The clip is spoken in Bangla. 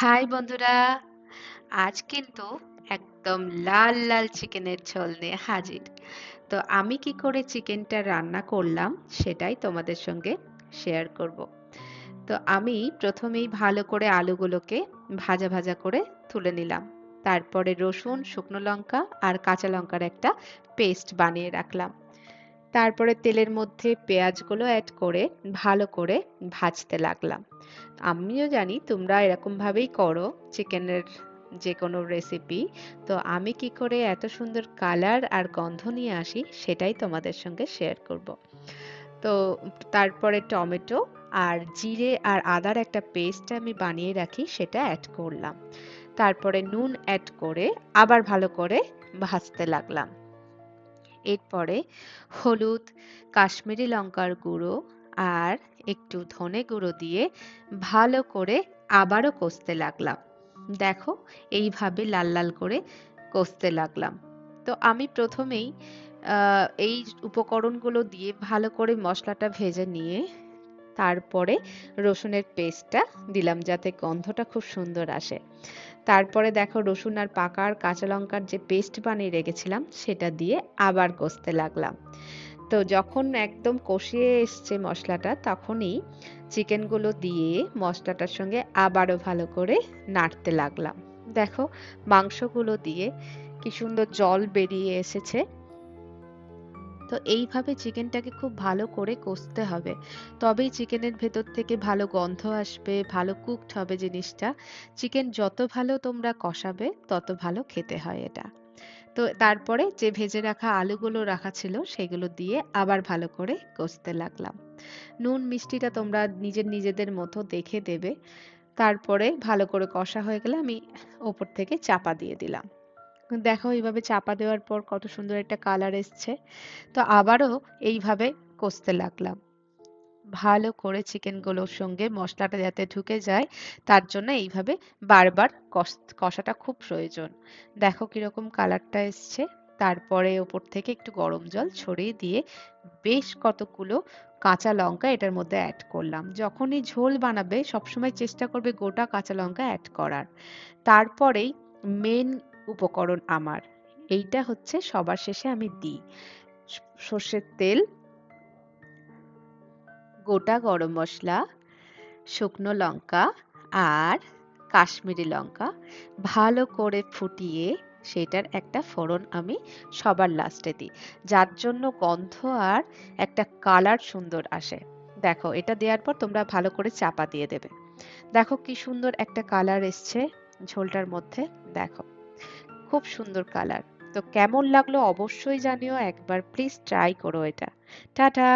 হাই বন্ধুরা, আজ কিন্তু একদম লাল লাল চিকেনের ঝোল নিয়ে হাজির। তো আমি কি করে চিকেনটা রান্না করলাম সেটাই তোমাদের সঙ্গে শেয়ার করব। তো আমি প্রথমেই ভালো করে আলুগুলোকে ভাজা ভাজা করে তুলে নিলাম। তারপরে রসুন, শুকনো লঙ্কা আর কাঁচা লঙ্কার একটা পেস্ট বানিয়ে রাখলাম। তারপরে তেলের মধ্যে পেঁয়াজগুলো অ্যাড করে ভালো করে ভাজতে লাগলাম। আমিও জানি তোমরা এরকম ভাবেই করো চিকেনের যে কোনো রেসিপি। তো আমি কি করে এত সুন্দর কালার আর গন্ধ নিয়ে আসি সেটাই তোমাদের সঙ্গে শেয়ার করব। তো তারপরে টমেটো আর জিরে আর আদার একটা পেস্ট আমি বানিয়ে রাখি, সেটা অ্যাড করলাম। তারপরে নুন অ্যাড করে আবার ভালো করে ভাজতে লাগলাম। এরপরে হলুদ, কাশ্মীরি লঙ্কার গুঁড়ো আর একটু ধনে গুঁড়ো দিয়ে ভালো করে আবারও কষতে লাগলাম। দেখো, এইভাবে লাল লাল করে কষতে লাগলাম। তো আমি প্রথমেই এই উপকরণগুলো দিয়ে ভালো করে মশলাটা ভেজে নিয়ে তারপরে রসুনের পেস্টটা দিলাম যাতে গন্ধটা খুব সুন্দর আসে। তারপরে দেখো, রসুন আর পাকা আর কাঁচা লঙ্কার যে পেস্ট বানিয়ে রেখেছিলাম সেটা দিয়ে আবার কষতে লাগলাম। তো যখন একদম কষিয়ে এসছে মশলাটা, তখনই চিকেনগুলো দিয়ে মশলাটার সঙ্গে আবারও ভালো করে নাড়তে লাগলাম। দেখো, মাংসগুলো দিয়ে কি সুন্দর জল বেরিয়ে এসেছে। তো এইভাবে চিকেনটাকে খুব ভালো করে কষতে হবে, তবেই চিকেনের ভেতর থেকে ভালো গন্ধ আসবে, ভালো কুকড হবে জিনিসটা। চিকেন যত ভালো তোমরা কষাবে তত ভালো খেতে হয় এটা। তো তারপরে যে ভেজে রাখা আলুগুলো রাখা ছিল সেগুলো দিয়ে আবার ভালো করে কষতে লাগলাম। নুন মিষ্টিটা তোমরা নিজেদের মতো দেখে দেবে। তারপরে ভালো করে কষা হয়ে গেলে আমি ওপর থেকে চাপা দিয়ে দিলাম। দেখো, এইভাবে চাপা দেওয়ার পর কত সুন্দর একটা কালার এসছে। তো আবারও এইভাবে কষতে লাগলাম ভালো করে, চিকেনগুলোর সঙ্গে মশলাটা যাতে ঢুকে যায় তার জন্য এইভাবে বারবার কষাটা খুব প্রয়োজন। দেখো কিরকম কালারটা এসছে। তারপরে ওপর থেকে একটু গরম জল ছড়িয়ে দিয়ে বেশ কতগুলো কাঁচা লঙ্কা এটার মধ্যে অ্যাড করলাম। যখনই ঝোল বানাবে সবসময় চেষ্টা করবে গোটা কাঁচা লঙ্কা অ্যাড করার। তারপরেই মেন উপকরণ আমার, এইটা হচ্ছে সবার শেষে আমি দিই, সর্ষের তেল, গোটা গরম মশলা, শুকনো লঙ্কা আর কাশ্মীরি লঙ্কা ভালো করে ফুটিয়ে সেটার একটা ফোড়ন আমি সবার লাস্টে দিই, যার জন্য গন্ধ আর একটা কালার সুন্দর আসে। দেখো, এটা দেওয়ার পর তোমরা ভালো করে চাপা দিয়ে দেবে। দেখো কি সুন্দর একটা কালার এসছে ঝোলটার মধ্যে। দেখো, খুব সুন্দর কালার। তো কেমন লাগলো অবশ্যই জানিও, একবার প্লিজ ট্রাই করো এটা। টাটা।